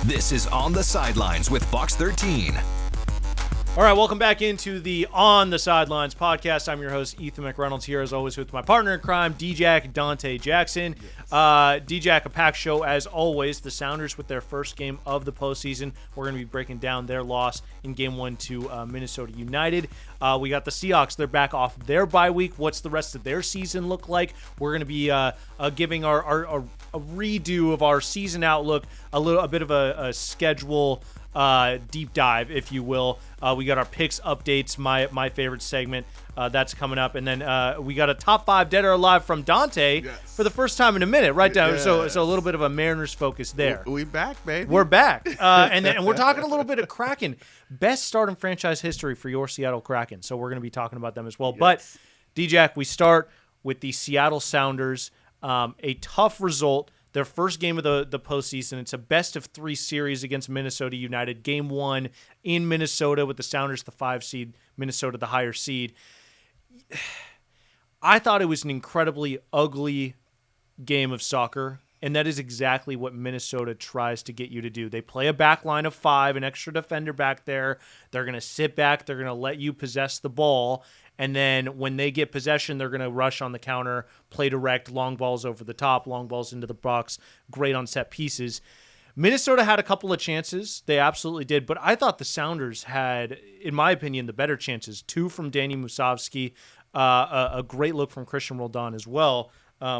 This is On the Sidelines with Box 13. All right, welcome back into the On the Sidelines podcast. I'm your host, Ethan McReynolds, here as always with my partner in crime, D-Jack Dante Jackson. Yes. D-Jack, a packed show as always. The Sounders with their first game of the postseason. We're going to be breaking down their loss in Game 1 to Minnesota United. We got the Seahawks. They're back off their bye week. What's the rest of their season look like? We're going to be giving a redo of our season outlook, a bit of a schedule deep dive, if you will. We got our picks updates, my favorite segment. That's coming up. And then we got a top 5 dead or alive from Dante for the first time in a minute, right down. So a little bit of a Mariners focus there. We back, baby. We're back. And we're talking a little bit of Kraken. Best start in franchise history for your Seattle Kraken. So we're going to be talking about them as well. Yes. But, D-Jack, we start with the Seattle Sounders. A tough result. Their first game of the postseason. It's a best-of-3 series against Minnesota United. Game 1 in Minnesota with the Sounders the 5 seed, Minnesota the higher seed. I thought it was an incredibly ugly game of soccer, and that is exactly what Minnesota tries to get you to do. They play a back line of 5, an extra defender back there. They're going to sit back. They're going to let you possess the ball. And then when they get possession, they're going to rush on the counter, play direct, long balls over the top, long balls into the box, great on set pieces. Minnesota had a couple of chances. They absolutely did. But I thought the Sounders had, in my opinion, the better chances. 2 from Danny Musovski, a great look from Christian Roldan as well.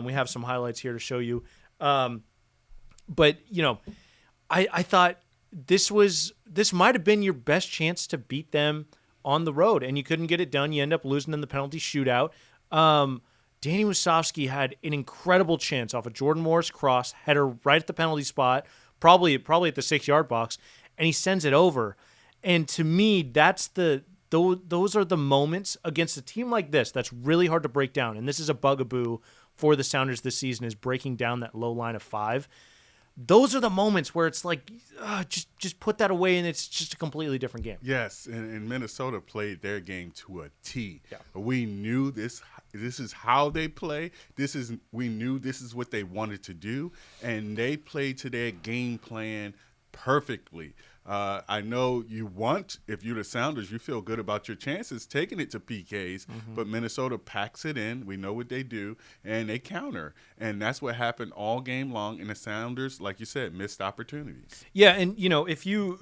We have some highlights here to show you. But, I thought this might have been your best chance to beat them on the road, and you couldn't get it done. You end up losing in the penalty shootout. Danny Musovski had an incredible chance off a Jordan Morris cross, header right at the penalty spot, probably at the 6-yard box, and he sends it over. And to me, those are the moments against a team like this that's really hard to break down. And this is a bugaboo for the Sounders this season, is breaking down that low line of 5. Those are the moments where it's like, just put that away, and it's just a completely different game. Yes, and Minnesota played their game to a T. Yeah. We knew this is how they play. We knew this is what they wanted to do, and they played to their game plan perfectly. I know if you're the Sounders, you feel good about your chances taking it to PKs, but Minnesota packs it in. We know what they do, and they counter. And that's what happened all game long, and the Sounders, like you said, missed opportunities. Yeah, and, if you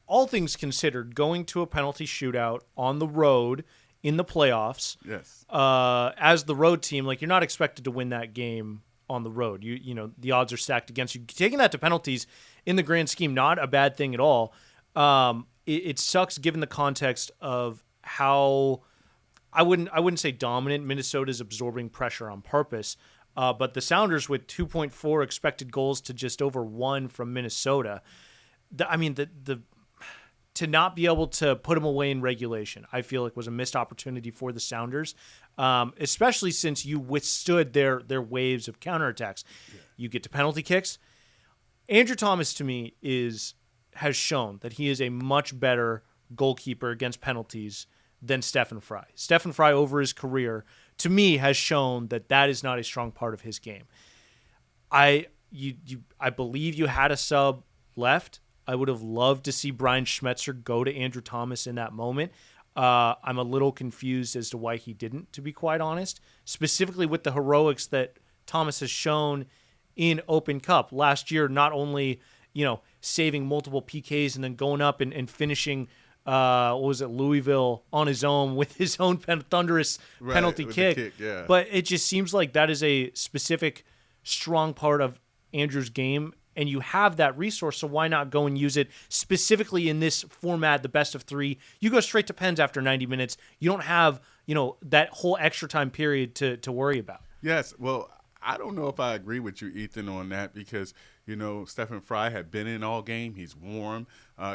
all things considered, going to a penalty shootout on the road in the playoffs, yes, as the road team, like, you're not expected to win that game on the road. The odds are stacked against you. Taking that to penalties, in the grand scheme, not a bad thing at all. It sucks given the context of how I wouldn't say dominant Minnesota's absorbing pressure on purpose, but the Sounders with 2.4 expected goals to just over 1 from Minnesota. To not be able to put them away in regulation, I feel like was a missed opportunity for the Sounders, especially since you withstood their waves of counterattacks. Yeah. You get to penalty kicks. Andrew Thomas, to me, has shown that he is a much better goalkeeper against penalties than Stephen Fry. Stephen Fry, over his career, to me, has shown that is not a strong part of his game. I believe you had a sub left. I would have loved to see Brian Schmetzer go to Andrew Thomas in that moment. I'm a little confused as to why he didn't, to be quite honest, specifically with the heroics that Thomas has shown in Open Cup last year, not only, saving multiple PKs and then going up and finishing, Louisville on his own with his own thunderous penalty kick. Yeah. But it just seems like that is a specific, strong part of Andrew's game, and you have that resource, so why not go and use it specifically in this format, the best of 3? You go straight to pens after 90 minutes. You don't have, that whole extra time period to worry about. Yes, well, I don't know if I agree with you, Ethan, on that because, Stephen Fry had been in all game. He's warm.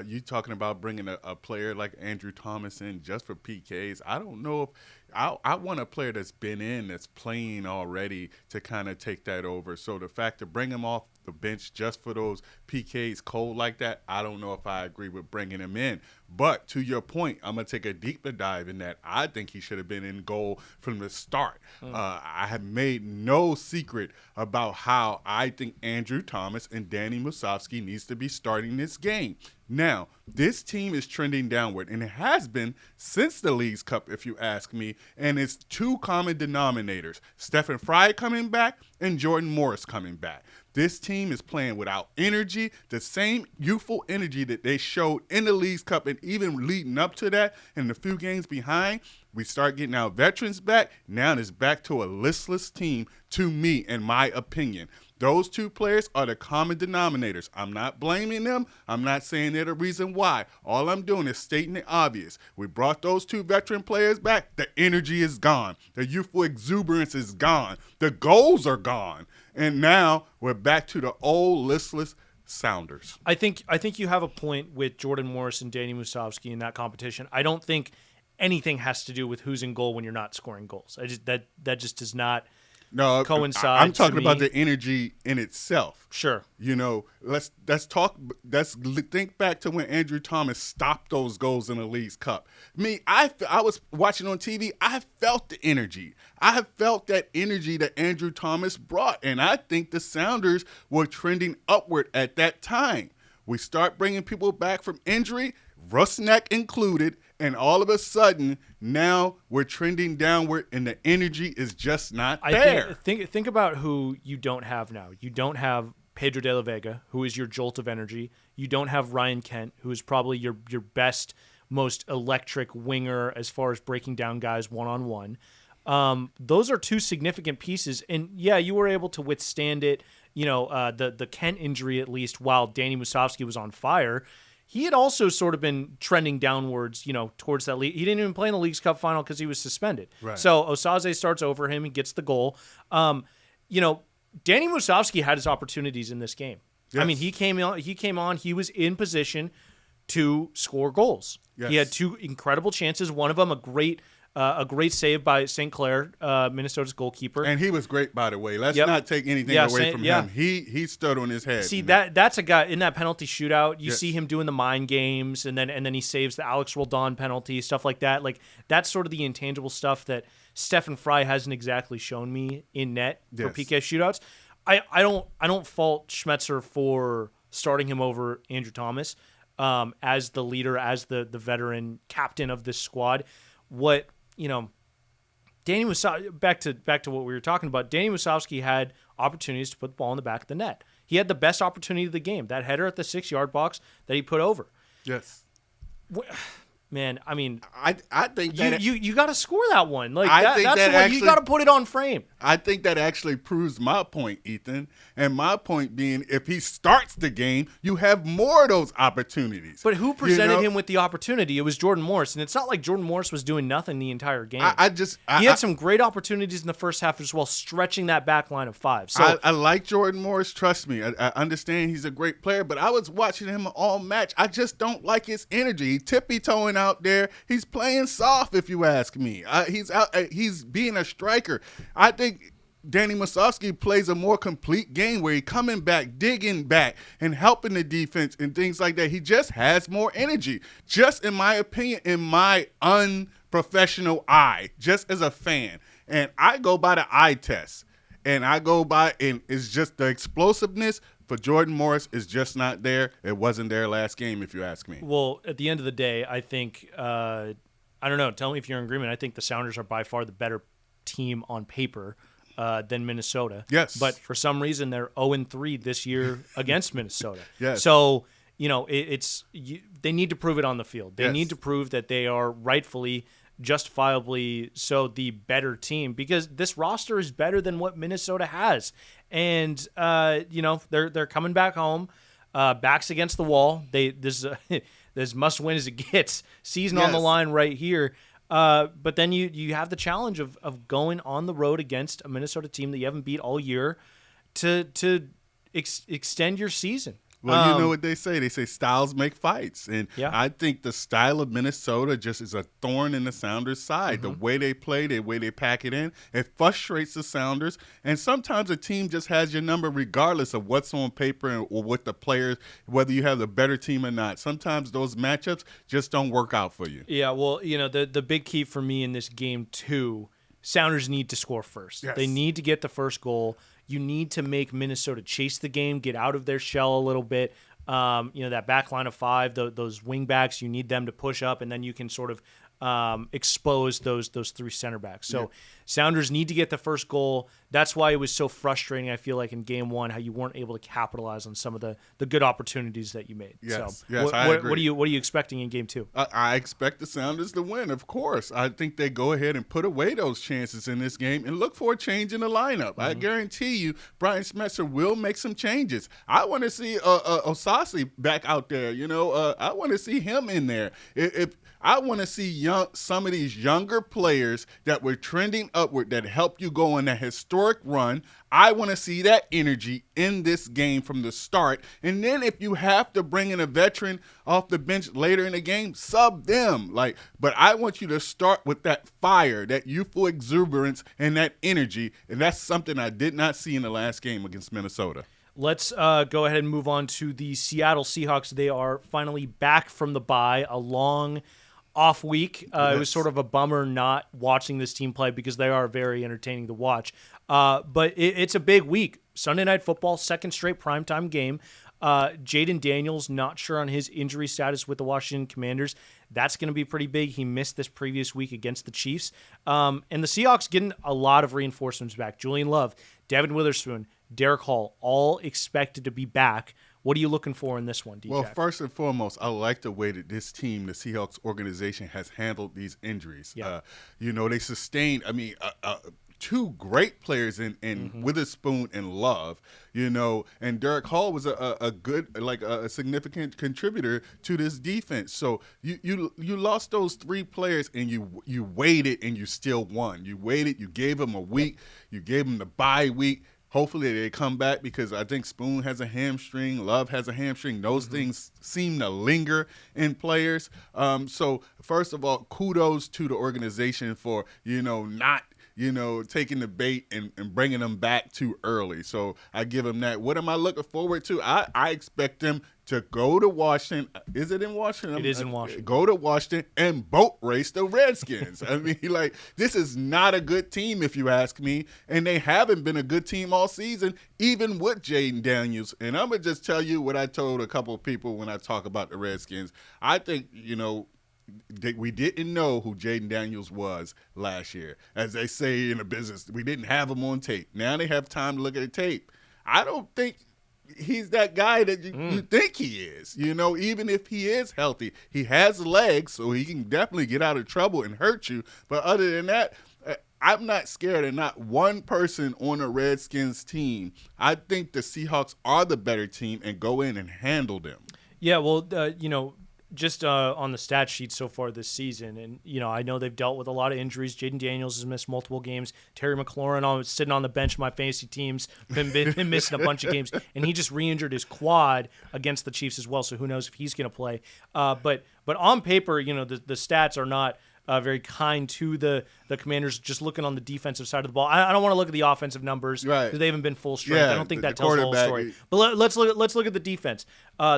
You talking about bringing a player like Andrew Thomas in just for PKs. I don't know if I want a player that's been in, that's playing already to kind of take that over. So the fact to bring him off the bench just for those PKs cold like that, I don't know if I agree with bringing him in. But to your point, I'm going to take a deeper dive in that. I think he should have been in goal from the start. I have made no secret about how I think Andrew Thomas and Danny Musovski needs to be starting this game. Now, this team is trending downward, and it has been since the Leagues Cup, if you ask me, and it's two common denominators, Stephen Fry coming back and Jordan Morris coming back. This team is playing without energy, the same youthful energy that they showed in the Leagues Cup and even leading up to that and the few games behind. We start getting our veterans back. Now it's back to a listless team, to me, in my opinion. Those two players are the common denominators. I'm not blaming them. I'm not saying they're the reason why. All I'm doing is stating the obvious. We brought those two veteran players back. The energy is gone. The youthful exuberance is gone. The goals are gone. And now we're back to the old listless Sounders. I think you have a point with Jordan Morris and Danny Musovski in that competition. I don't think anything has to do with who's in goal when you're not scoring goals. That just does not coincide. I'm talking about the energy in itself. Sure. You know, let's think back to when Andrew Thomas stopped those goals in the Leagues Cup. I was watching on TV. I felt the energy. I have felt that energy that Andrew Thomas brought, and I think the Sounders were trending upward at that time. We start bringing people back from injury, Rusnak included, and all of a sudden, now we're trending downward, and the energy is just not there. Think about who you don't have now. You don't have Pedro de la Vega, who is your jolt of energy. You don't have Ryan Kent, who is probably your best, most electric winger as far as breaking down guys one-on-one. Those are two significant pieces, and yeah, you were able to withstand it. You know, the Kent injury at least, while Danny Musovski was on fire. He had also sort of been trending downwards, you know, towards that league. He didn't even play in the Leagues Cup final because he was suspended. Right. So Osaze starts over him. He gets the goal. You know, Danny Musovski had his opportunities in this game. Yes. I mean, he came on. He was in position to score goals. Yes. He had two incredible chances. One of them, a great save by St. Clair, Minnesota's goalkeeper. And he was great, by the way. Let's not take anything away from him. He stood on his head. See, that's a guy in that penalty shootout. You see him doing the mind games, and then he saves the Alex Roldan penalty, stuff like that. Like, that's sort of the intangible stuff that Stephen Fry hasn't exactly shown me in net for PK shootouts. I don't fault Schmetzer for starting him over Andrew Thomas as the leader, as the veteran captain of this squad. Danny Musovski, back to what we were talking about, Danny Musovski had opportunities to put the ball in the back of the net. He had the best opportunity of the game, that header at the 6-yard box that he put over. Yes. Man, I mean, I think that you got to score that one. Like you got to put it on frame. I think that actually proves my point, Ethan. And my point being, if he starts the game, you have more of those opportunities. But who presented him with the opportunity? It was Jordan Morris, and it's not like Jordan Morris was doing nothing the entire game. He had some great opportunities in the first half as well, stretching that back line of 5. So I like Jordan Morris. Trust me, I understand he's a great player, but I was watching him all match. I just don't like his energy. He tippy-toeing out there. He's playing soft, if you ask me. He's being a striker. I think Danny Musovski plays a more complete game where he's coming back, digging back, and helping the defense and things like that. He just has more energy. Just in my opinion, in my unprofessional eye, just as a fan. And I go by the eye test. And it's just the explosiveness for Jordan Morris is just not there. It wasn't there last game, if you ask me. Well, at the end of the day, I think, I don't know, tell me if you're in agreement. I think the Sounders are by far the better team on paper than Minnesota. Yes. But for some reason, they're 0-3 this year against Minnesota. Yes. So, they need to prove it on the field. They need to prove that they are rightfully, justifiably so the better team, because this roster is better than what Minnesota has. And, they're coming back home, backs against the wall. This must win as it gets. Season on the line right here. But then you have the challenge of going on the road against a Minnesota team that you haven't beat all year to extend your season. Well, you know what they say. They say styles make fights. And Yeah. I think the style of Minnesota just is a thorn in the Sounders' side. The way they play, the way they pack it in, it frustrates the Sounders. And sometimes a team just has your number regardless of what's on paper or what the players, whether you have the better team or not. Sometimes those matchups just don't work out for you. Yeah, well, the big key for me in this game, too, Sounders need to score first. Yes. They need to get the first goal. You need to make Minnesota chase the game, get out of their shell a little bit. That back line of five, those wing backs, you need them to push up, and then you can sort of expose those three center backs. So Sounders need to get the first goal. That's why it was so frustrating, I feel like, in game one, how you weren't able to capitalize on some of the good opportunities that you made. Yes, so yes, I agree. What are you expecting in game two? I expect the Sounders to win, of course. I think they go ahead and put away those chances in this game and look for a change in the lineup. I guarantee you Brian Schmetzer will make some changes. I want to see Osasi back out there. I want to see him in there. If I want to see some of these younger players that were trending upward that helped you go on a historic run. I want to see that energy in this game from the start. And then if you have to bring in a veteran off the bench later in the game, sub them. But I want you to start with that fire, that youthful exuberance, and that energy. And that's something I did not see in the last game against Minnesota. Let's go ahead and move on to the Seattle Seahawks. They are finally back from the bye, a long off week. It was sort of a bummer not watching this team play because they are very entertaining to watch. But it's a big week. Sunday Night Football, second straight primetime game. Jaden Daniels, not sure on his injury status with the Washington Commanders. That's going to be pretty big. He missed this previous week against the Chiefs. And the Seahawks getting a lot of reinforcements back. Julian Love, Devon Witherspoon, Derek Hall, all expected to be back. What are you looking for in this one, DJ? Well, first and foremost, I like the way that this team, the Seahawks organization, has handled these injuries. Yeah. They sustained, two great players in Witherspoon and Love, and Derek Hall was a good, a significant contributor to this defense. So you lost those three players and you waited and you still won. You waited, you gave them a week, you gave them the bye week. Hopefully they come back because I think Spoon has a hamstring, Love has a hamstring. Those things seem to linger in players. So first of all, kudos to the organization for, not taking the bait and bringing them back too early. So I give them that. What am I looking forward to? I expect them to go to Washington. Is it in Washington? It is in Washington. Go to Washington and boat race the Redskins. This is not a good team if you ask me, and they haven't been a good team all season, even with Jaden Daniels. And I'm going to just tell you what I told a couple of people when I talk about the Redskins. I think, we didn't know who Jaden Daniels was last year. As they say in the business, we didn't have him on tape. Now they have time to look at the tape. I don't think he's that guy that you think he is. Even if he is healthy, he has legs, so he can definitely get out of trouble and hurt you. But other than that, I'm not scared of not one person on the Redskins team. I think the Seahawks are the better team and go in and handle them. Yeah, well, just on the stat sheet so far this season, and I know they've dealt with a lot of injuries. Jaden Daniels has missed multiple games. Terry McLaurin sitting on the bench of my fantasy teams, been missing a bunch of games, and he just re-injured his quad against the Chiefs as well. So who knows if he's going to play? But on paper, the stats are not very kind to the Commanders. Just looking on the defensive side of the ball, I don't want to look at the offensive numbers because they haven't been full strength. Yeah, I don't think that tells the whole story. But let's look at the defense.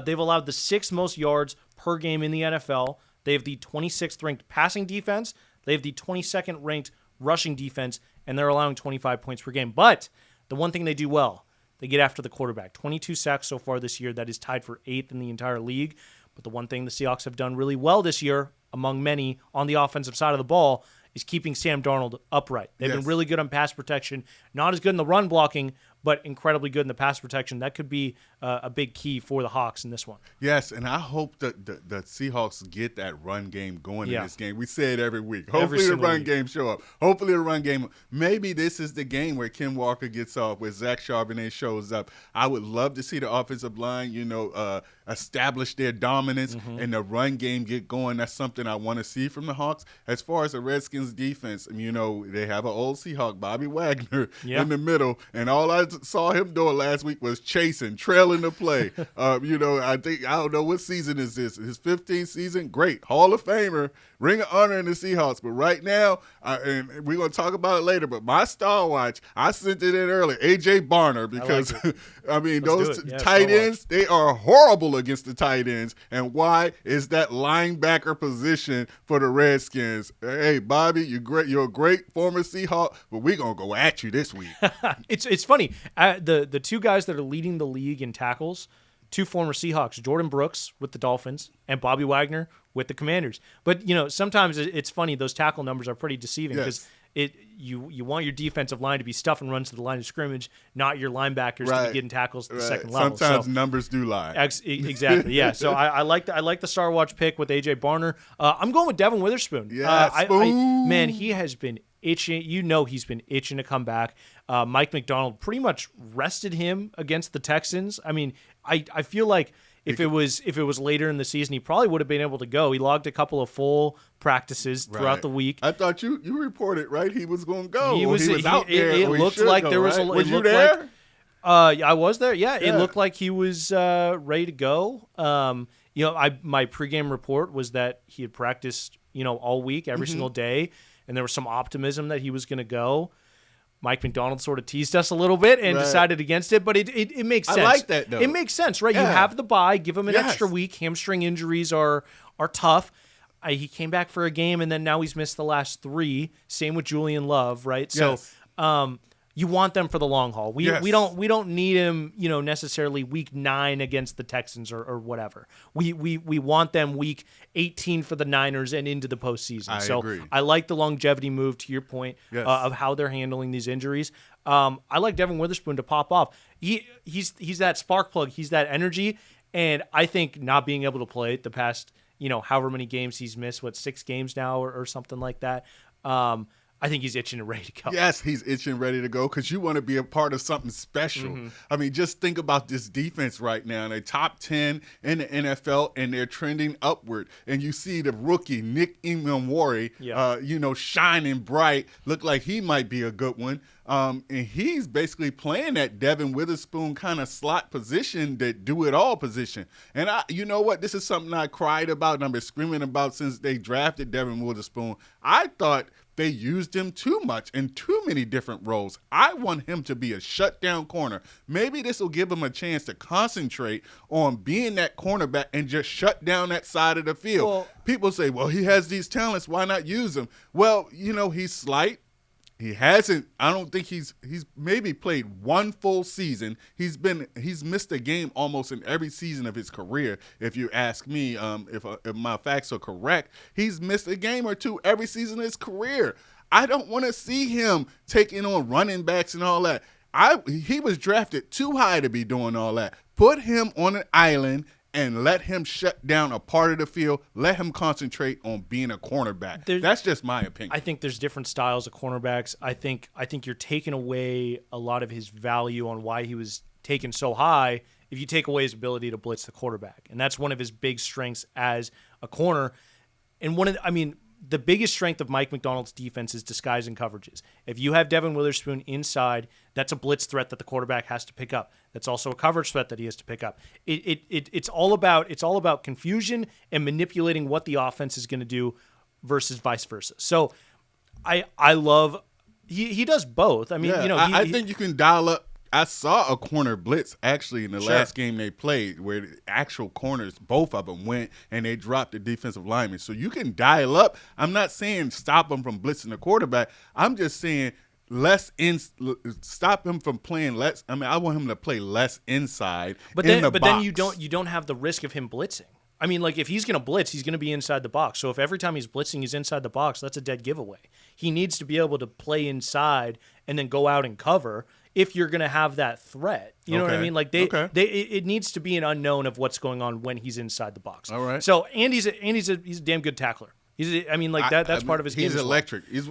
They've allowed the 6th most yards per game in the NFL. They have the 26th ranked passing defense. They have the 22nd ranked rushing defense, and they're allowing 25 points per game. But the one thing they do well, they get after the quarterback. 22 sacks so far this year. That is tied for 8th in the entire league. But the one thing the Seahawks have done really well this year, among many on the offensive side of the ball, is keeping Sam Darnold upright. They've been really good on pass protection, not as good in the run blocking, but incredibly good in the pass protection. That could be a big key for the Hawks in this one. Yes, and I hope that the Seahawks get that run game going in this game. We say it every week. Hopefully the run game show up. Hopefully the run game. Maybe this is the game where Ken Walker gets off, where Zach Charbonnet shows up. I would love to see the offensive line, establish their dominance and the run game get going. That's something I want to see from the Hawks. As far as the Redskins defense, they have an old Seahawk, Bobby Wagner, in the middle, and all I saw him doing last week was trailing the play. I don't know what season is this. His 15th season, great, Hall of Famer, ring of honor in the Seahawks. But right now, and we're gonna talk about it later. But my star watch, I sent it in early, AJ Barner, because those tight ends, they are horrible against the tight ends. And why is that linebacker position for the Redskins? Hey, Bobby, you're a great former Seahawk, but we're gonna go at you this week. It's funny. The two guys that are leading the league in tackles, two former Seahawks, Jordan Brooks with the Dolphins and Bobby Wagner with the Commanders. But sometimes it's funny, those tackle numbers are pretty deceiving because you want your defensive line to be stuffing runs to the line of scrimmage, not your linebackers to be getting tackles at the second level. Sometimes numbers do lie. Exactly. Yeah. So I like the Star Watch pick with AJ Barner. I'm going with Devon Witherspoon. Man, he has been itching. He's been itching to come back. Mike McDonald pretty much rested him against the Texans. I mean, I feel like if it was later in the season, he probably would have been able to go. He logged a couple of full practices throughout the week. I thought you reported he was going to go. He was out there. It looked like there was. Was you there? I was there. Yeah, it looked like he was ready to go. My pregame report was that he had practiced all week, every single day, and there was some optimism that he was going to go. Mike McDonald sort of teased us a little bit and decided against it, but it makes sense. I like that, though. It makes sense, right? Yeah. You have the bye, give him an extra week. Hamstring injuries are tough. He came back for a game, and then now he's missed the last 3. Same with Julian Love, right? Yes. So you want them for the long haul. We don't need him, necessarily week 9 against the Texans or whatever. We want them week 18 for the Niners and into the postseason. I agree. I like the longevity move, to your point, of how they're handling these injuries. I like Devon Witherspoon to pop off. He's that spark plug. He's that energy. And I think not being able to play the past, however many games he's missed, 6 games now or something like that. I think he's itching and ready to go. Yes, he's itching ready to go because you want to be a part of something special. I mean, just think about this defense right now. They're top 10 in the NFL, and they're trending upward. And you see the rookie, Nick Emmanwori, shining bright, look like he might be a good one. And he's basically playing that Devon Witherspoon kind of slot position, that do-it-all position. And you know what? This is something I cried about and I've been screaming about since they drafted Devon Witherspoon. I thought they used him too much in too many different roles. I want him to be a shutdown corner. Maybe this will give him a chance to concentrate on being that cornerback and just shut down that side of the field. Well, people say, well, he has these talents. Why not use him? Well, he's slight. He hasn't. I don't think he's maybe played one full season. He's missed a game almost in every season of his career. If you ask me, if my facts are correct, he's missed a game or two every season of his career. I don't want to see him taking on running backs and all that. He was drafted too high to be doing all that. Put him on an island and let him shut down a part of the field. Let him concentrate on being a cornerback. That's just my opinion. I think there's different styles of cornerbacks. I think you're taking away a lot of his value on why he was taken so high if you take away his ability to blitz the quarterback. And that's one of his big strengths as a corner. And the biggest strength of Mike McDonald's defense is disguise and coverages. If you have Devon Witherspoon inside, that's a blitz threat that the quarterback has to pick up. That's also a coverage threat that he has to pick up. It's all about confusion and manipulating what the offense is going to do versus vice versa. So I love he does both. I mean, I think you can dial up. I saw a corner blitz actually in the last game they played where the actual corners, both of them went and they dropped the defensive lineman. So you can dial up. I'm not saying stop them from blitzing the quarterback. I'm just saying stop him from playing less. I mean, I want him to play less inside. But then you don't have the risk of him blitzing. I mean, like, if he's going to blitz, he's going to be inside the box. So if every time he's blitzing, he's inside the box, that's a dead giveaway. He needs to be able to play inside and then go out and cover if you're going to have that threat. You know what I mean? Like, it needs to be an unknown of what's going on when he's inside the box. All right. So, and he's a damn good tackler. That's part of his game. He's electric. He's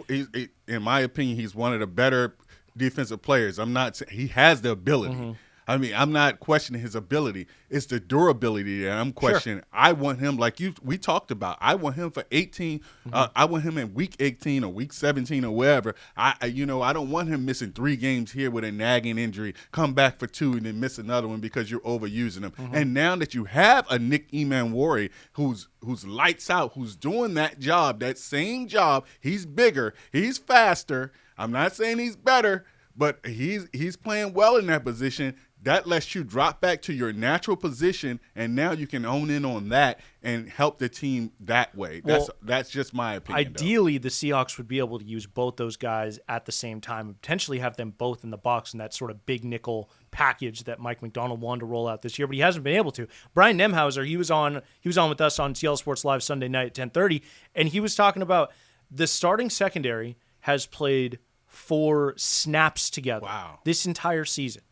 in my opinion, he's one of the better defensive players. He has the ability. I mean, I'm not questioning his ability. It's the durability that I'm questioning. Sure. I want him, like we talked about, I want him for 18. I want him in week 18 or week 17 or wherever. I don't want him missing 3 games here with a nagging injury, come back for 2 and then miss another one because you're overusing him. And now that you have a Nick Emanwori who's lights out, who's doing that job, that same job, he's bigger, he's faster. I'm not saying he's better, but he's playing well in that position. That lets you drop back to your natural position, and now you can hone in on that and help the team that way. That's just my opinion. Ideally, the Seahawks would be able to use both those guys at the same time and potentially have them both in the box in that sort of big nickel package that Mike McDonald wanted to roll out this year, but he hasn't been able to. Brian Nemhauser, he was on with us on CL Sports Live Sunday night at 10:30, and he was talking about the starting secondary has played 4 snaps together this entire season.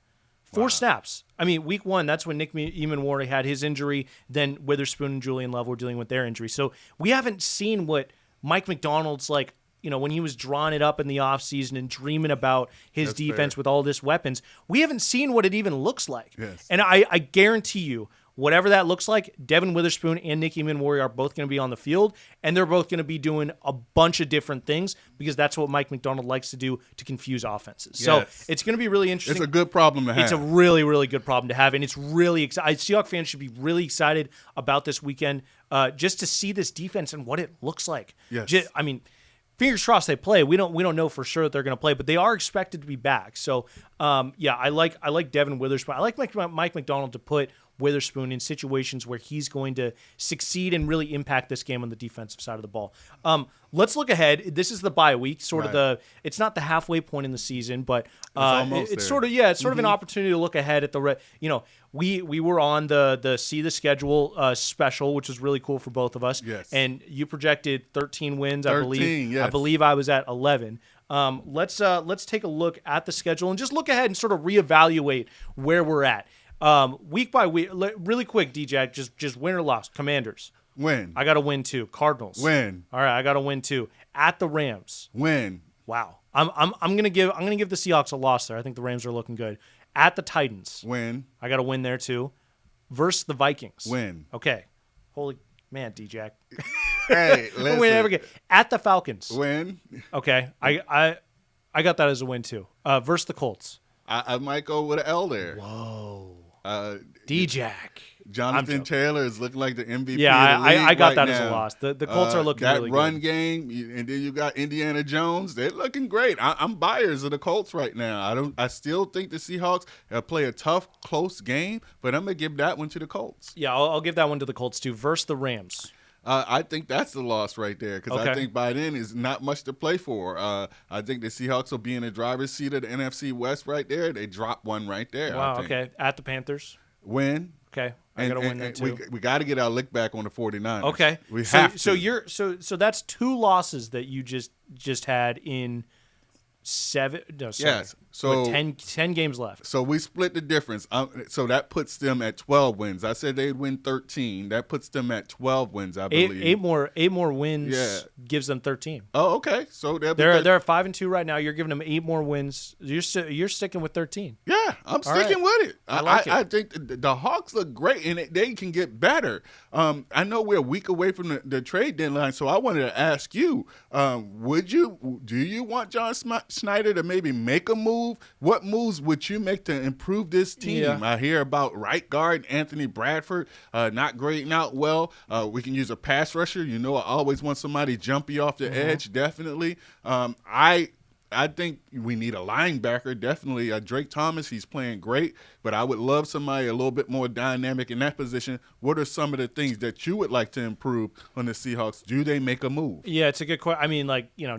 4 snaps. I mean, week 1, that's when Nick Emanwori had his injury. Then Witherspoon and Julian Love were dealing with their injury. So we haven't seen what Mike McDonald's like, when he was drawing it up in the offseason and dreaming about his defense with all this weapons. We haven't seen what it even looks like. Yes. And I guarantee you, whatever that looks like, Devon Witherspoon and Nick Emanwori are both going to be on the field, and they're both going to be doing a bunch of different things because that's what Mike McDonald likes to do to confuse offenses. Yes. So it's going to be really interesting. It's a good problem to have. It's a really, really good problem to have, and it's really exciting. Seahawks fans should be really excited about this weekend just to see this defense and what it looks like. Yes. Fingers crossed they play. We don't know for sure that they're going to play, but they are expected to be back. So, I like Devon Witherspoon. I like Mike McDonald to put Witherspoon in situations where he's going to succeed and really impact this game on the defensive side of the ball. Let's look ahead. This is the bye week, it's not the halfway point in the season, but it's sort of an opportunity to look ahead at the we were on the See the Schedule special, which was really cool for both of us. Yes. And you projected 13 wins, 13, I believe. yes. I believe I was at 11. Let's take a look at the schedule and just look ahead and sort of reevaluate where we're at. Week by week, really quick, DJ, just win or loss. Commanders. Win. I got to win 2. Cardinals. Win. All right, I got to win 2. At the Rams. Win. Wow. I'm gonna give the Seahawks a loss there. I think the Rams are looking good. At the Titans. Win. I got to win there too. Versus the Vikings. Win. Okay. Holy man, DJ. Hey, listen. Win every game. At the Falcons. Win. Okay. I got that as a win too. Versus the Colts. I might go with an L there. Whoa. D-Jack. Jonathan Taylor is looking like the MVP. Yeah, of the league I got right that now. as a loss. The Colts are looking really good. That run game, and then you got Indiana Jones. They're looking great. I'm buyers of the Colts right now. I still think the Seahawks play a tough, close game, but I'm gonna give that one to the Colts. Yeah, I'll give that one to the Colts too. Versus the Rams. I think that's the loss right there because I think by then is not much to play for. I think the Seahawks will be in the driver's seat of the NFC West right there. They drop one right there. Wow. Okay. At the Panthers. Win. Okay. I got to win that too. We got to get our lick back on the 49ers. Okay. We have to. So that's 2 losses that you just had in 7. No, sorry. Yes. So 10 games left. So we split the difference. So that puts them at 12 wins. I said they'd win 13. That puts them at 12 wins, I believe. Eight more wins gives them 13. Oh, okay. So they're at 5-2 right now. You're giving them 8 more wins. You're sticking with 13. Yeah, I'm sticking with it. I think the Hawks look great, and they can get better. I know we're a week away from the trade deadline, so I wanted to ask you: do you want John Schneider to maybe make a move? What moves would you make to improve this team? Yeah. I hear about right guard Anthony Bradford not grading out well. We can use a pass rusher. I always want somebody jumpy off the edge. Definitely. I think we need a linebacker, definitely. Drake Thomas, he's playing great, but I would love somebody a little bit more dynamic in that position. What are some of the things that you would like to improve on the Seahawks? Do they make a move? Yeah, it's a good question. I mean,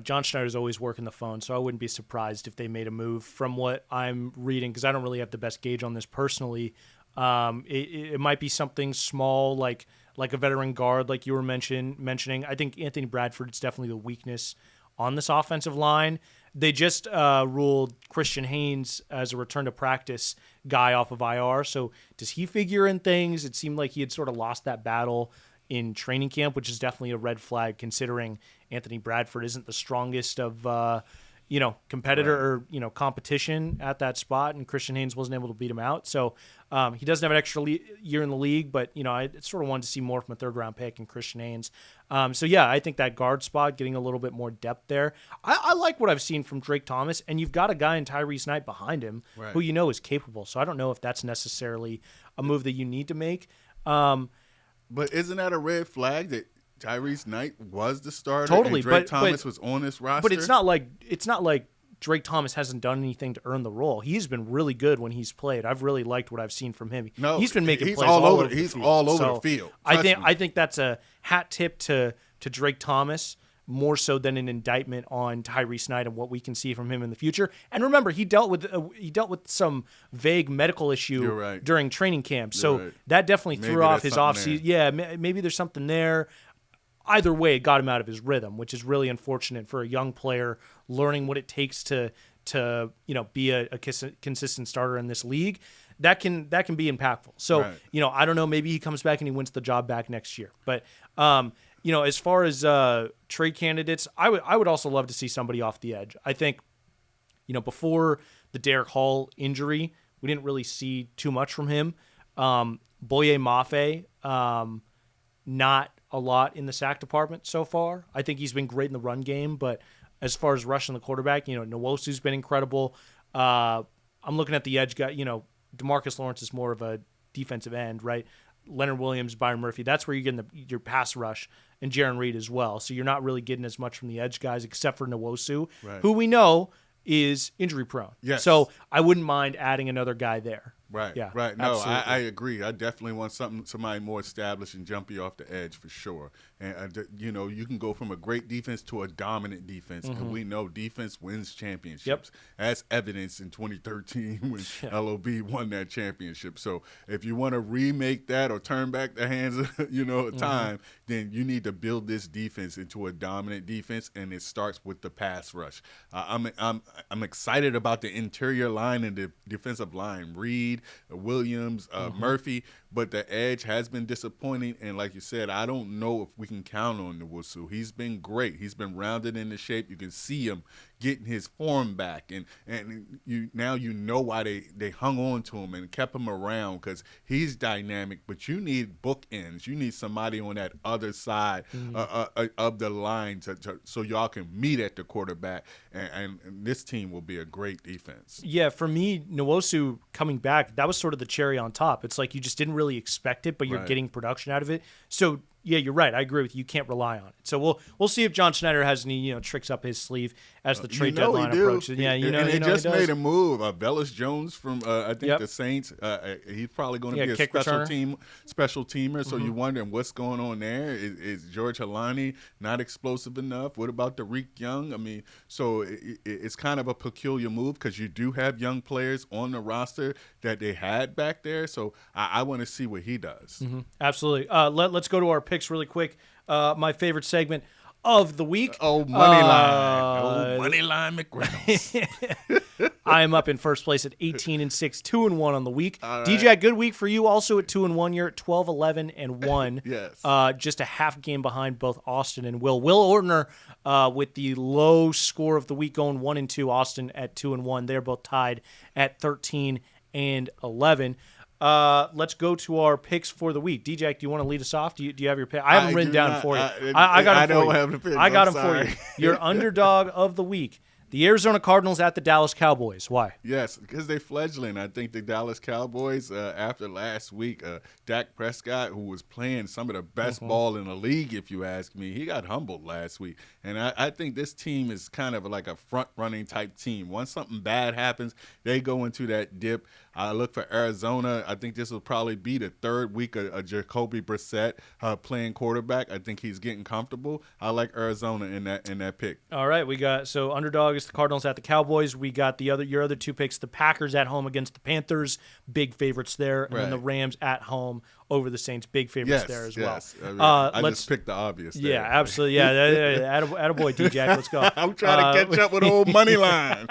John Schneider's always working the phone, so I wouldn't be surprised if they made a move from what I'm reading, because I don't really have the best gauge on this personally. It might be something small, like a veteran guard, like you were mentioning. I think Anthony Bradford's definitely the weakness on this offensive line. They just ruled Christian Haynes as a return to practice guy off of IR. So does he figure in things? It seemed like he had sort of lost that battle in training camp, which is definitely a red flag considering Anthony Bradford isn't the strongest of competitor or, competition at that spot, and Christian Haynes wasn't able to beat him out. So he doesn't have an extra year in the league, but, I sort of wanted to see more from a third-round pick in Christian Haynes. So, yeah, I think that guard spot, getting a little bit more depth there. I like what I've seen from Drake Thomas, and you've got a guy in Tyrese Knight behind him who is capable. So I don't know if that's necessarily a move that you need to make. But isn't that a red flag that Tyrese Knight was the starter totally, and Drake Thomas was on this roster? But it's not like Drake Thomas hasn't done anything to earn the role. He's been really good when he's played. I've really liked what I've seen from him. No, he's been making plays all over. the He's field. all over the field. I think that's a hat tip to Drake Thomas more so than an indictment on Tyrese Knight and what we can see from him in the future. And remember, he dealt with some vague medical issue during training camp, so that definitely threw off his offseason. Yeah, maybe there's something there. Either way, it got him out of his rhythm, which is really unfortunate for a young player learning what it takes to be a consistent starter in this league. That can be impactful. So I don't know. Maybe he comes back and he wins the job back next year. But as far as trade candidates, I would also love to see somebody off the edge. I think before the Derek Hall injury, we didn't really see too much from him. Boye Mafe, not a lot in the sack department so far. I think he's been great in the run game, but as far as rushing the quarterback, Nwosu's been incredible. I'm looking at the edge guy. DeMarcus Lawrence is more of a defensive end, right? Leonard Williams, Byron Murphy. That's where you're getting your pass rush, and Jaron Reed as well. So you're not really getting as much from the edge guys except for Nwosu, who we know is injury prone. Yes. So I wouldn't mind adding another guy there. Right. Yeah. Right. No, I agree. I definitely want somebody more established and jumpy off the edge for sure. And you can go from a great defense to a dominant defense, and we know defense wins championships. Yep. As evidenced in 2013 when LOB won that championship. So if you want to remake that or turn back the hands of time, then you need to build this defense into a dominant defense, and it starts with the pass rush. I'm excited about the interior line and the defensive line. Reed, Williams, Murphy, but the edge has been disappointing. And like you said, I don't know if we can count on Nwosu. He's been great. He's been rounded into shape. You can see him getting his form back, and you know why they hung on to him and kept him around, because he's dynamic. But you need bookends. You need somebody on that other side of the line so y'all can meet at the quarterback, and this team will be a great defense. Yeah, for me, Nwosu coming back, that was sort of the cherry on top. It's like you just didn't really expect it, but you're getting production out of it. So yeah, you're right. I agree with you. You can't rely on it. So we'll see if John Schneider has any tricks up his sleeve as the trade deadline approaches. Yeah, he just made a move. Velus Jones from I think the Saints. He's probably going to be a special teamer. So you're wondering what's going on there. Is George Halani not explosive enough? What about Tariq Young? I mean, so it's kind of a peculiar move because you do have young players on the roster that they had back there. So I want to see what he does. Absolutely. Let's go to our picks really quick. My favorite segment of the week. Money line. Money line McReynolds. I am up in first place at 18-6, 2-1 on the week. Right. DJ, good week for you. Also at 2-1. You're at 12-11-1. Yes. Just a half game behind both Austin and Will. Will Ortner with the low score of the week, going 1-2. Austin at 2-1. They're both tied at 13-11. Let's go to our picks for the week. DJ, do you want to lead us off? Do you have your pick? I have them written down for you. I got them for you. Have the picks. I got them for you. Your underdog of the week. The Arizona Cardinals at the Dallas Cowboys. Why? Yes, because they're fledgling. I think the Dallas Cowboys, after last week, Dak Prescott, who was playing some of the best ball in the league, if you ask me, he got humbled last week. And I think this team is kind of like a front-running type team. Once something bad happens, they go into that dip. I look for Arizona. I think this will probably be the third week of Jacoby Brissett playing quarterback. I think he's getting comfortable. I like Arizona in that pick. All right, we got underdog is the Cardinals at the Cowboys. We got your other two picks, the Packers at home against the Panthers, big favorites there, and then the Rams at home over the Saints, big favorites there as well. Yes. I just picked the obvious there. Yeah, absolutely. Yeah, attaboy, DJ. Let's go. I'm trying to catch up with old money line.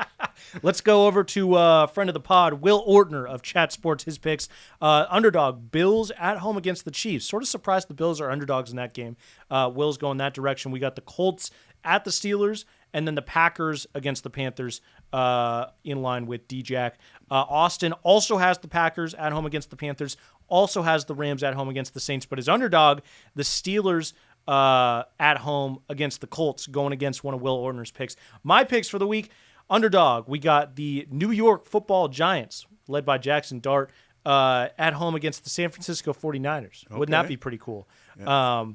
Let's go over to friend of the pod, Will Ortner of Chat Sports, his picks. Underdog, Bills at home against the Chiefs. Sort of surprised the Bills are underdogs in that game. Will's going that direction. We got the Colts at the Steelers, and then the Packers against the Panthers in line with D-Jack. Austin also has the Packers at home against the Panthers, also has the Rams at home against the Saints, but his underdog, the Steelers at home against the Colts, going against one of Will Ortner's picks. My picks for the week, underdog, we got the New York Football Giants, led by Jackson Dart, at home against the San Francisco 49ers. Okay. Wouldn't that be pretty cool? Yeah.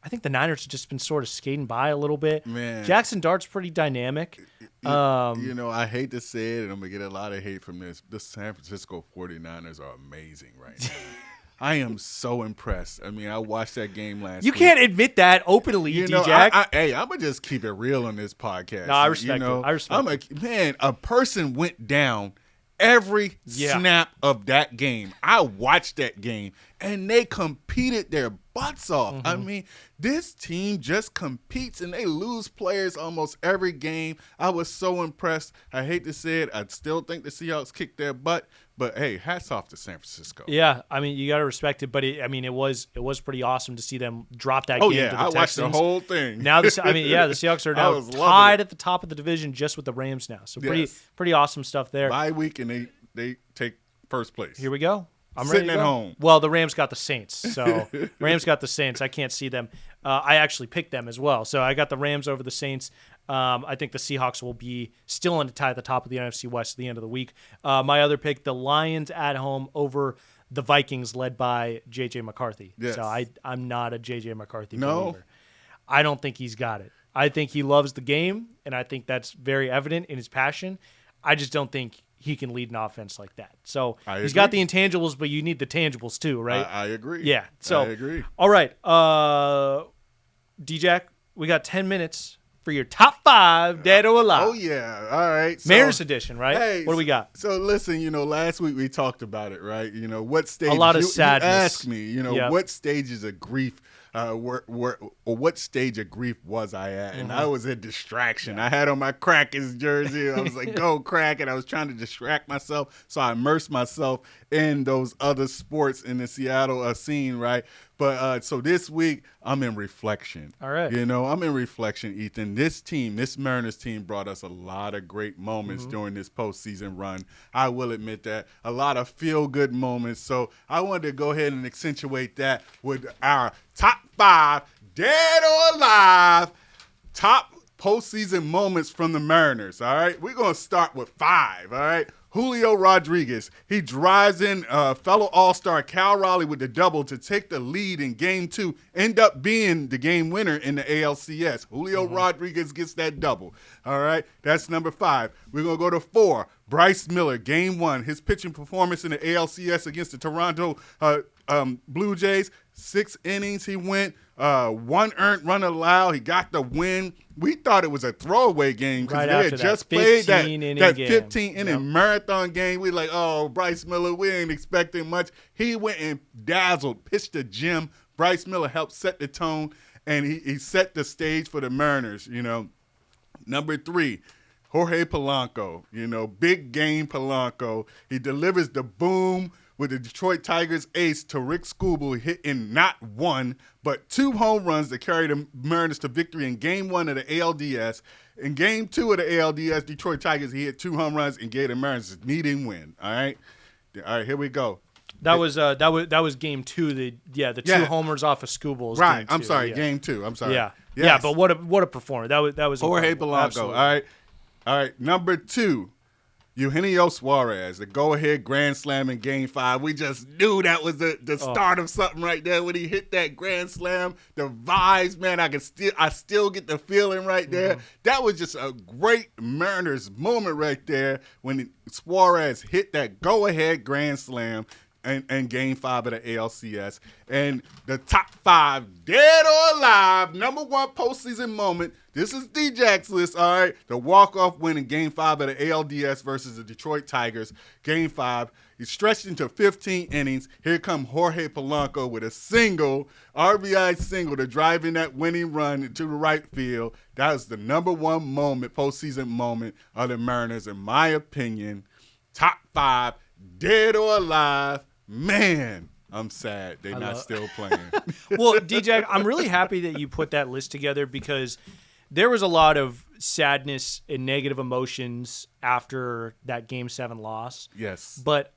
I think the Niners have just been sort of skating by a little bit. Man. Jackson Dart's pretty dynamic. I hate to say it, and I'm going to get a lot of hate from this. The San Francisco 49ers are amazing right now. I am so impressed. I mean, I watched that game last week. You can't admit that openly, D-Jack. Hey, I'm going to just keep it real on this podcast. No, I respect it. I respect it. Man, a person went down every snap of that game. I watched that game, and they competed their butts off. I mean, this team just competes, and they lose players almost every game. I was so impressed. I hate to say it. I still think the Seahawks kicked their butt, but hey, hats off to San Francisco. Yeah, I mean, you got to respect it, but it was pretty awesome to see them drop that game to the Texans. I watched the whole thing. Now, the Seahawks are now tied at the top of the division just with the Rams now. So pretty awesome stuff there. Bye week, and they take first place. Here we go. I'm sitting ready to at go. home. Well, the Rams got the Saints, so Rams got the Saints. I can't see them. I actually picked them as well, so I got the Rams over the Saints. I think the Seahawks will be still in a tie at the top of the NFC West at the end of the week. My other pick, the Lions at home over the Vikings, led by J.J. McCarthy. Yes. So I'm not a J.J. McCarthy believer. I don't think he's got it. I think he loves the game, and I think that's very evident in his passion. I just don't think he can lead an offense like that. So he's got the intangibles, but you need the tangibles too, right? I agree. Yeah. So I agree. All right. D-Jack, we got 10 minutes for your top 5 dead or alive. Oh, yeah. All right. So, Mariners edition, right? Hey, what do we got? So, listen, last week we talked about it, right? What stage? A lot of sadness. You asked me, what stages of grief what stage of grief was I at? And I was a distraction. I had on my Kraken jersey. I was like, go Kraken. I was trying to distract myself. So I immersed myself in those other sports in the Seattle scene, right? But so this week, I'm in reflection. All right. I'm in reflection, Ethan. This Mariners team brought us a lot of great moments during this postseason run. I will admit that. A lot of feel-good moments. So I wanted to go ahead and accentuate that with our top 5 dead or alive top postseason moments from the Mariners, all right? We're going to start with 5, all right? Julio Rodriguez, he drives in fellow All-Star Cal Raleigh with the double to take the lead in Game 2, end up being the game winner in the ALCS. Julio Rodriguez gets that double, all right? That's number 5. We're going to go to 4. Bryce Miller, Game 1, his pitching performance in the ALCS against the Toronto Blue Jays. 6 innings he went, 1 earned run allowed. He got the win. We thought it was a throwaway game because they had just played that 15-inning marathon game. We like, oh, Bryce Miller, we ain't expecting much. He went and dazzled, pitched a gem. Bryce Miller helped set the tone, and he set the stage for the Mariners, Number 3, Jorge Polanco, big game Polanco. He delivers the boom with the Detroit Tigers ace Tariq Skubal hitting not 1, but 2 home runs to carry the Mariners to victory in Game 1 of the ALDS. In Game 2 of the ALDS, Detroit Tigers, he hit 2 home runs and gave the Mariners a needing win. All right, here we go. That was Game 2. The 2 homers off of Skubal. Right. Game 2. I'm sorry. Game 2. I'm sorry. Yeah. Yes. Yeah. But what a performance. That was Jorge Polanco. Absolutely. All right. Number 2. Eugenio Suarez, the go-ahead grand slam in Game 5. We just knew that was the start of something right there when he hit that grand slam. The vibes, man, I still get the feeling right there. That was just a great Mariners moment right there when Suarez hit that go-ahead grand slam in Game 5 of the ALCS. And the top 5, dead or alive, number 1 postseason moment. This is D-Jack's list, all right? The walk-off win in Game 5 of the ALDS versus the Detroit Tigers. Game 5. He stretched into 15 innings. Here come Jorge Polanco with a single, RBI single to drive in that winning run into the right field. That was the number 1 moment, postseason moment of the Mariners, in my opinion. Top 5, dead or alive. Man, I'm sad they're not still playing. Well, DJ, I'm really happy that you put that list together because there was a lot of sadness and negative emotions after that Game 7 loss. Yes. But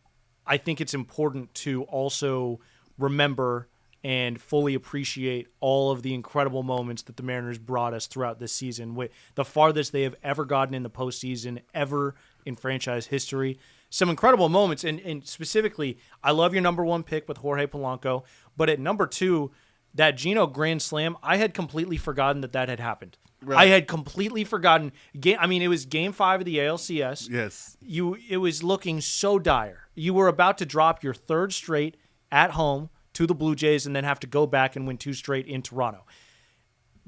I think it's important to also remember and fully appreciate all of the incredible moments that the Mariners brought us throughout this season. The farthest they have ever gotten in the postseason, ever in franchise history. Some incredible moments, and specifically, I love your number 1 pick with Jorge Polanco, but at number 2, that Geno grand slam, I had completely forgotten that had happened. Right. I had completely forgotten. It was Game 5 of the ALCS. Yes. It was looking so dire. You were about to drop your 3rd straight at home to the Blue Jays and then have to go back and win 2 straight in Toronto.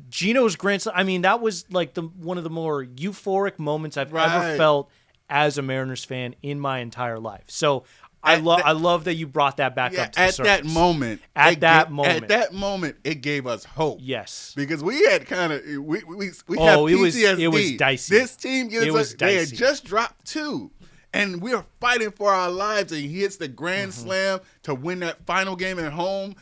Geno's grand slam, that was like one of the more euphoric moments I've ever felt as a Mariners fan in my entire life. So I love that you brought that back up to the surface. At that moment, it gave us hope. Yes, because we had kind of we had PTSD. It was dicey. This team they had just dropped 2, and we were fighting for our lives. And he hits the grand slam to win that final game at home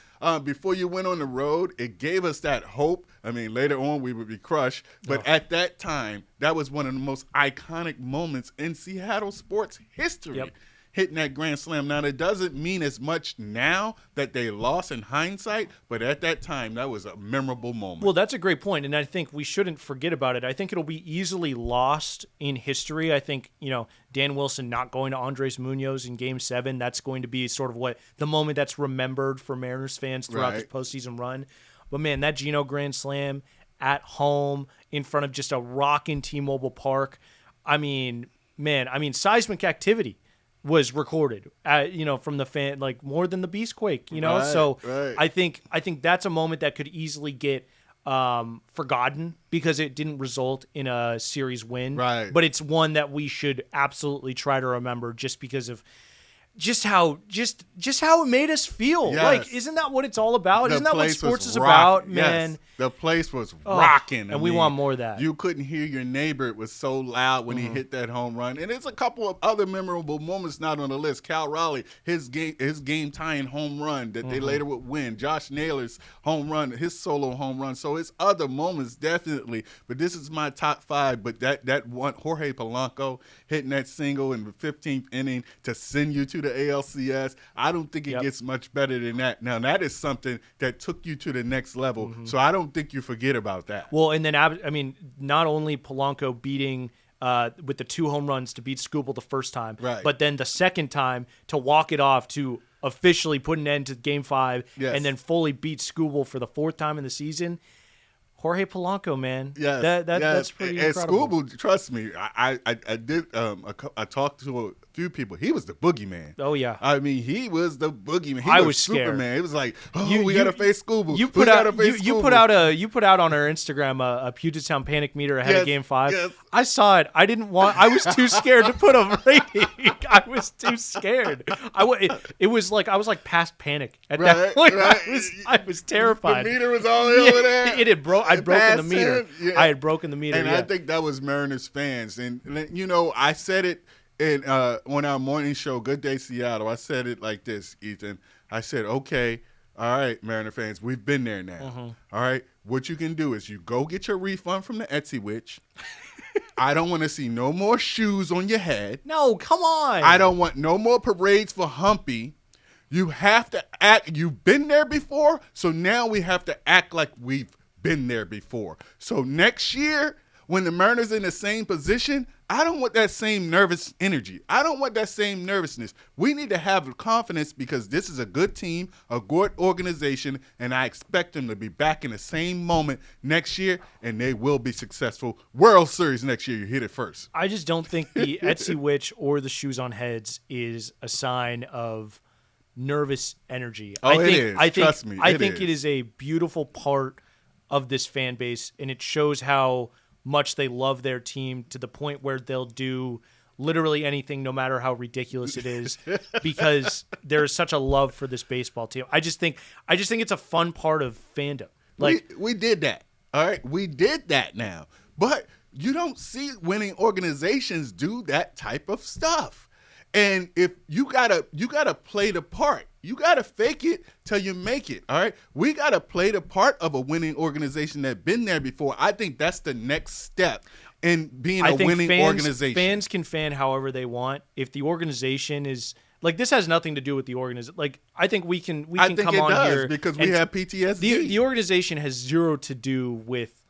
before you went on the road. It gave us that hope. Later on we would be crushed, but at that time, that was one of the most iconic moments in Seattle sports history. Yep. Hitting that grand slam. Now, that doesn't mean as much now that they lost in hindsight, but at that time, that was a memorable moment. Well, that's a great point, and I think we shouldn't forget about it. I think it'll be easily lost in history. I think, Dan Wilson not going to Andres Munoz in Game 7, that's going to be sort of what the moment that's remembered for Mariners fans throughout this postseason run. But, man, that Geno grand slam at home in front of just a rockin' T-Mobile Park, seismic activity was recorded, from the fan, like more than the Beastquake, Right. I think that's a moment that could easily get forgotten because it didn't result in a series win. Right. But it's one that we should absolutely try to remember just because of just how it made us feel. Yes. Like, isn't that what it's all about? Isn't that what sports is about, man? Yes. The place was rocking. And we want more of that. You couldn't hear your neighbor. It was so loud when he hit that home run. And there's a couple of other memorable moments not on the list. Cal Raleigh, his game-tying home run that they later would win. Josh Naylor's home run, his solo home run. So it's other moments, definitely. But this is my top 5. But that one, Jorge Polanco hitting that single in the 15th inning to send you to the ALCS, I don't think it gets much better than that. Now, that is something that took you to the next level, so I don't think you forget about that. Well, and then, not only Polanco beating with the 2 home runs to beat Skubal the first time, but then the second time to walk it off to officially put an end to Game 5 and then fully beat Skubal for the 4th time in the season. Jorge Polanco, man. Yes, that's pretty incredible. And Skubal, trust me, I did. I talked to a few people. He was the boogeyman. Oh yeah. He was the boogeyman. I was scared. Superman. It was like, we gotta face Skubal. You put out on our Instagram a Puget Sound panic meter ahead of Game 5. Yes. I saw it. I was too scared to put a rating. I was too scared. It was like I was like past panic at that point. Right. I was terrified. The meter was all over there. It had I'd broken the meter. Yeah. I had broken the meter. And I think that was Mariners fans. And I said it on our morning show, Good Day Seattle. I said it like this, Ethan. I said, okay, all right, Mariner fans, we've been there now. All right, what you can do is you go get your refund from the Etsy witch. I don't want to see no more shoes on your head. No, come on. I don't want no more parades for Humpy. You have to act. You've been there before, so now we have to act like we've been there before. So next year, when the Mariners in the same position, I don't want that same nervous energy. I don't want that same nervousness. We need to have confidence because this is a good team, a good organization, and I expect them to be back in the same moment next year, and they will be successful. World Series next year, you hit it first. I just don't think the Etsy witch or the shoes on heads is a sign of nervous energy. Oh, it is. Trust me. I think it is a beautiful part of this fan base, and it shows how much they love their team to the point where they'll do literally anything, no matter how ridiculous it is, because there is such a love for this baseball team. I just think it's a fun part of fandom. Like we did that. All right, we did that now, but you don't see winning organizations do that type of stuff. And if you gotta play the part, You got to fake it till you make it, all right? We got to play the part of a winning organization that's been there before. I think that's the next step in being a winning organization. Fans can fan however they want. If the organization is like, this has nothing to do with the organization. Like, I think we can come on here because we have PTSD. The organization has zero to do with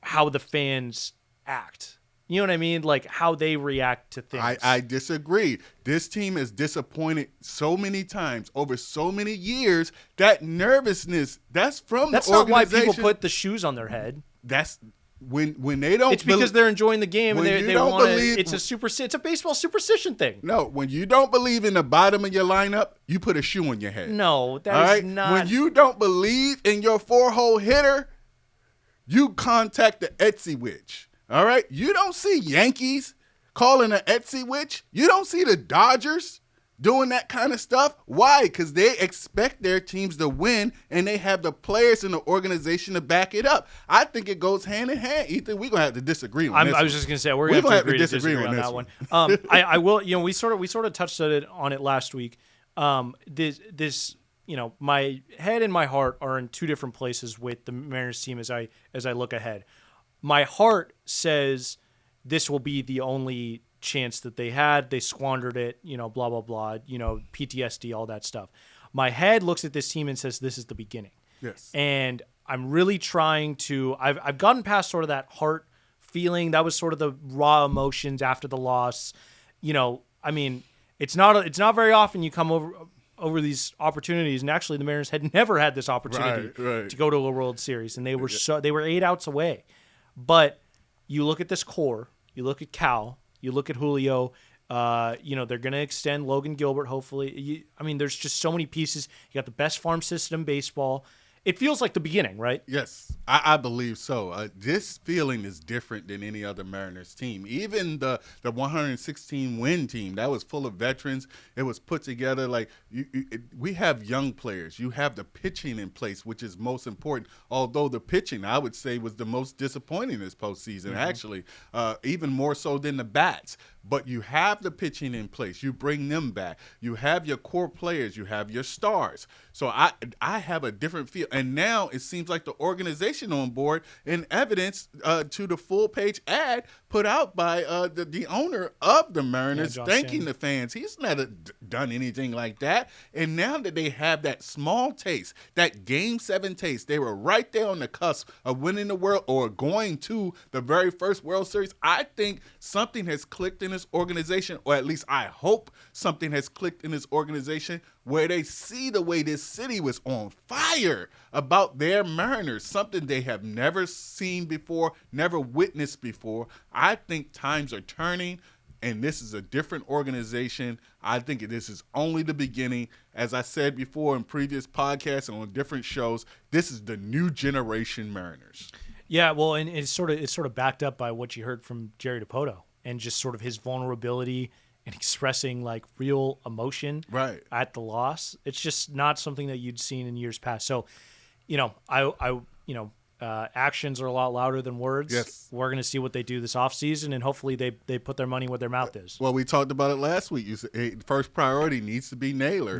how the fans act. You know what I mean? Like, how they react to things. I disagree. This team is disappointed so many times over so many years. That nervousness, that's the organization. That's not why people put the shoes on their head. That's when they don't. It's because they're enjoying the game and they want to. It's a baseball superstition thing. No, when you don't believe in the bottom of your lineup, you put a shoe on your head. No, that is not. When you don't believe in your 4-hole hitter, you contact the Etsy witch. All right? You don't see Yankees calling an Etsy witch. You don't see the Dodgers doing that kind of stuff. Why? Because they expect their teams to win, and they have the players in the organization to back it up. I think it goes hand in hand. Ethan, we're going to have to disagree on this. I was just going to say, we're going to have to disagree on that one. I will, we sort of touched on it last week. This my head and my heart are in two different places with the Mariners team as I look ahead. My heart says this will be the only chance that they had. They squandered it, blah, blah, blah, PTSD, all that stuff. My head looks at this team and says this is the beginning. Yes. And I'm really trying to – I've gotten past sort of that heart feeling. That was sort of the raw emotions after the loss. It's not very often you come over these opportunities, and actually the Mariners had never had this opportunity to go to a World Series, and they were 8 outs away. But you look at this core, you look at Cal, you look at Julio, they're going to extend Logan Gilbert, hopefully. There's just so many pieces. You got the best farm system in baseball. It feels like the beginning, right? Yes, I believe so. This feeling is different than any other Mariners team. Even the 116-win team, that was full of veterans. It was put together like we have young players. You have the pitching in place, which is most important. Although the pitching, I would say, was the most disappointing this postseason, actually, even more so than the bats. But you have the pitching in place. You bring them back. You have your core players. You have your stars. So I have a different feel. And now it seems like the organization on board, in evidence to the full-page ad put out by the owner of the Mariners, thanking the fans. He's never done anything like that. And now that they have that small taste, that Game 7 taste, they were right there on the cusp of winning the world or going to the very first World Series. I think something has clicked in this organization, or at least I hope something has clicked in this organization where they see the way this city was on fire about their Mariners, something they have never seen before, never witnessed before. I think times are turning, and this is a different organization. I think this is only the beginning. As I said before in previous podcasts and on different shows, this is the new generation Mariners. Yeah, well, and it's sort of backed up by what you heard from Jerry Dipoto and just sort of his vulnerability and expressing like real emotion at the loss. It's just not something that you'd seen in years past. So, actions are a lot louder than words. Yes. We're going to see what they do this offseason, and hopefully they put their money where their mouth is. Well, we talked about it last week. You said first priority needs to be Naylor.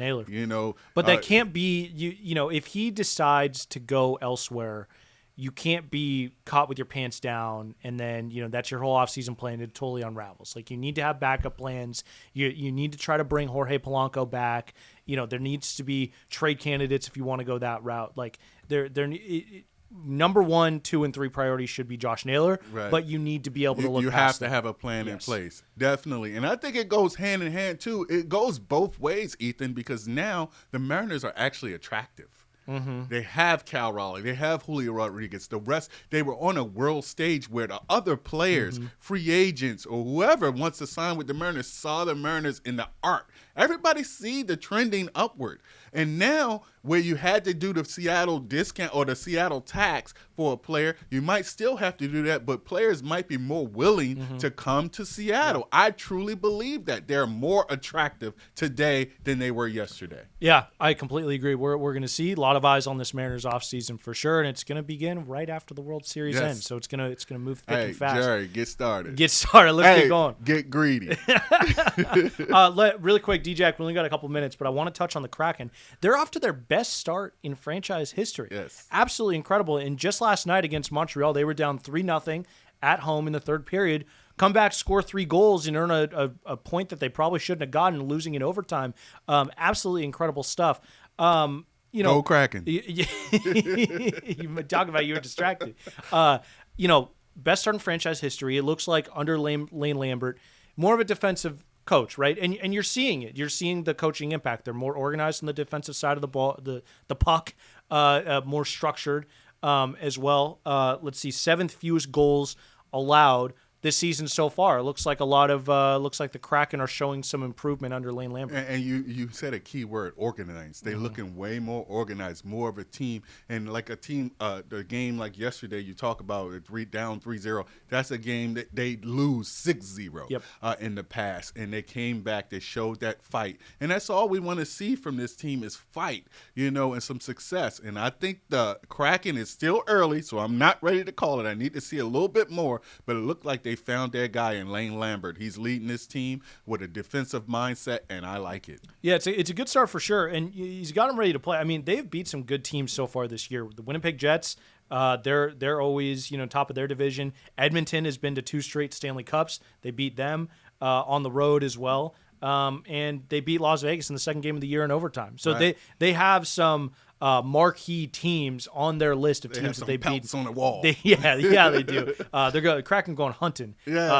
But that can't be if he decides to go elsewhere, you can't be caught with your pants down and then, that's your whole offseason plan. It totally unravels. Like, you need to have backup plans. You need to try to bring Jorge Polanco back. There needs to be trade candidates if you want to go that route. Like, number 1, 2, and 3 priorities should be Josh Naylor, but you need to be able to look past You have to have a plan in place. Definitely. And I think it goes hand in hand, too. It goes both ways, Ethan, because now the Mariners are actually attractive. Mm-hmm. They have Cal Raleigh. They have Julio Rodriguez. The rest, they were on a world stage where the other players, free agents, or whoever wants to sign with the Mariners saw the Mariners in the art. Everybody see the trending upward. And now where you had to do the Seattle discount or the Seattle tax for a player, you might still have to do that, but players might be more willing to come to Seattle. I truly believe that they're more attractive today than they were yesterday. Yeah, I completely agree. We're going to see a lot of eyes on this Mariners offseason for sure, and it's going to begin right after the World Series ends. So it's going to move thick and fast. Jerry, get started. Let's get going. Get greedy. Really quick, D-Jack, we only got a couple minutes, but I want to touch on the Kraken. They're off to their best start in franchise history. Yes. Absolutely incredible. And just last night against Montreal, they were down 3-0 at home in the third period. Come back, score 3 goals, and earn a point that they probably shouldn't have gotten, losing in overtime. Absolutely incredible stuff. Go Kraken. You talk about you were distracted. Best start in franchise history. It looks like under Lane Lambert, more of a defensive coach, right? And you're seeing it. You're seeing the coaching impact. They're more organized on the defensive side of the ball, the puck, more structured as well. Let's see, 7th fewest goals allowed this season so far. It looks like looks like the Kraken are showing some improvement under Lane Lambert. And you said a key word, organized. They're looking way more organized, more of a team. And like a team, the game like yesterday, you talk about down 3-0. That's a game that they lose 6-0 in the past. And they came back. They showed that fight. And that's all we want to see from this team is fight, and some success. And I think the Kraken is still early, so I'm not ready to call it. I need to see a little bit more. But it looked like they found their guy in Lane Lambert. He's leading this team with a defensive mindset, and I like it. Yeah, it's a good start for sure, and he's got them ready to play. I mean, they've beat some good teams so far this year. The Winnipeg Jets, they're always top of their division. Edmonton has been to 2 straight Stanley Cups. They beat them on the road as well, and they beat Las Vegas in the second game of the year in overtime. So they have some marquee teams on their list of teams that they beat. On the wall. They do. They're Kraken going hunting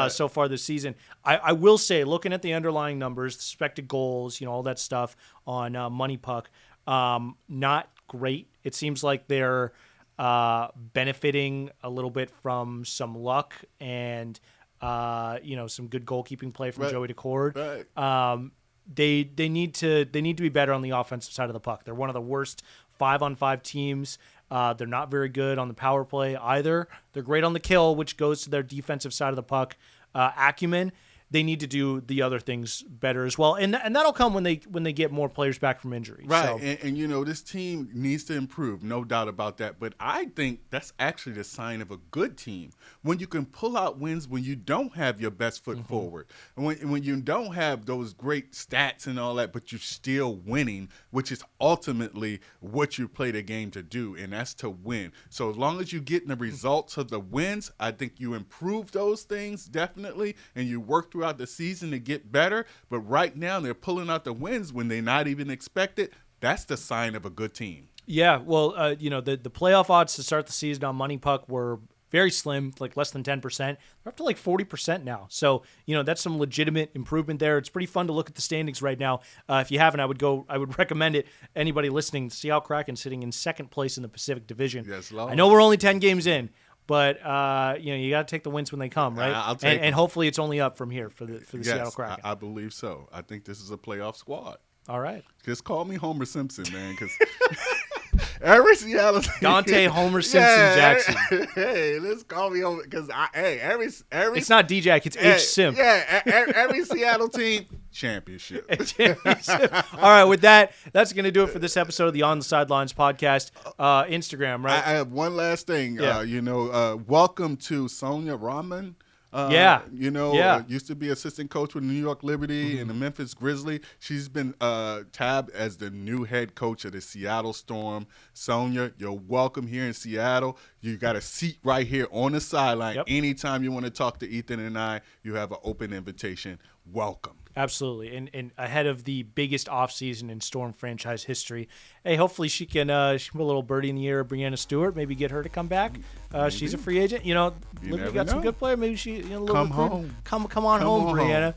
so far this season. I will say, looking at the underlying numbers, the expected goals, all that stuff on Money Puck, not great. It seems like they're benefiting a little bit from some luck and some good goalkeeping play from Joey Decord. Right. They need to be better on the offensive side of the puck. They're one of the worst 5-on-5 teams. They're not very good on the power play either. They're great on the kill, which goes to their defensive side of the puck acumen. They need to do the other things better as well, and that'll come when they get more players back from injury. Right, so. and this team needs to improve, no doubt about that. But I think that's actually the sign of a good team when you can pull out wins when you don't have your best foot forward, and when you don't have those great stats and all that, but you're still winning, which is ultimately what you play the game to do, and that's to win. So as long as you're getting the results of the wins, I think you improve those things definitely, and you work throughout the season to get better. But right now they're pulling out the wins when they're not even expected. That's the sign of a good team. Yeah, well, the playoff odds to start the season on Money Puck were very slim, like less than 10%. They're up to like 40% now. So, that's some legitimate improvement there. It's pretty fun to look at the standings right now. If you haven't, I would recommend it. Anybody listening, Seattle Kraken sitting in second place in the Pacific Division. Yes, Lord. I know we're only 10 games in, but you got to take the wins when they come, right? I'll take and hopefully it's only up from here for the yes, Seattle Kraken. I believe so. I think this is a playoff squad. All right. Just call me Homer Simpson, man, because every Seattle team, Dante Homer Simpson Jackson. Hey, let's call me Homer because every it's not D-Jack, it's H Simp. Yeah, every Seattle team championship. All right, with that's going to do it for this episode of the On the Sidelines podcast. Instagram, right? I have one last thing. Yeah. Welcome to Sonia Rahman. Used to be assistant coach with New York Liberty and the Memphis Grizzlies. She's been tabbed as the new head coach of the Seattle Storm. Sonia, you're welcome here in Seattle. You got a seat right here on the sideline. Yep. Anytime you want to talk to Ethan and I, you have an open invitation. Welcome. Absolutely, and ahead of the biggest offseason in Storm franchise history. Hey, hopefully she can put a little birdie in the air, Brianna Stewart, maybe get her to come back. She's a free agent. Liberty got some good player. Maybe she come home. Come on home, Brianna.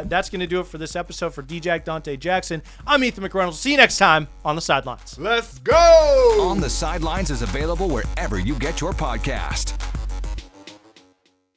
That's going to do it for this episode. For D-Jack, Dante Jackson, I'm Ethan McReynolds. See you next time on The Sidelines. Let's go! On the Sidelines is available wherever you get your podcast.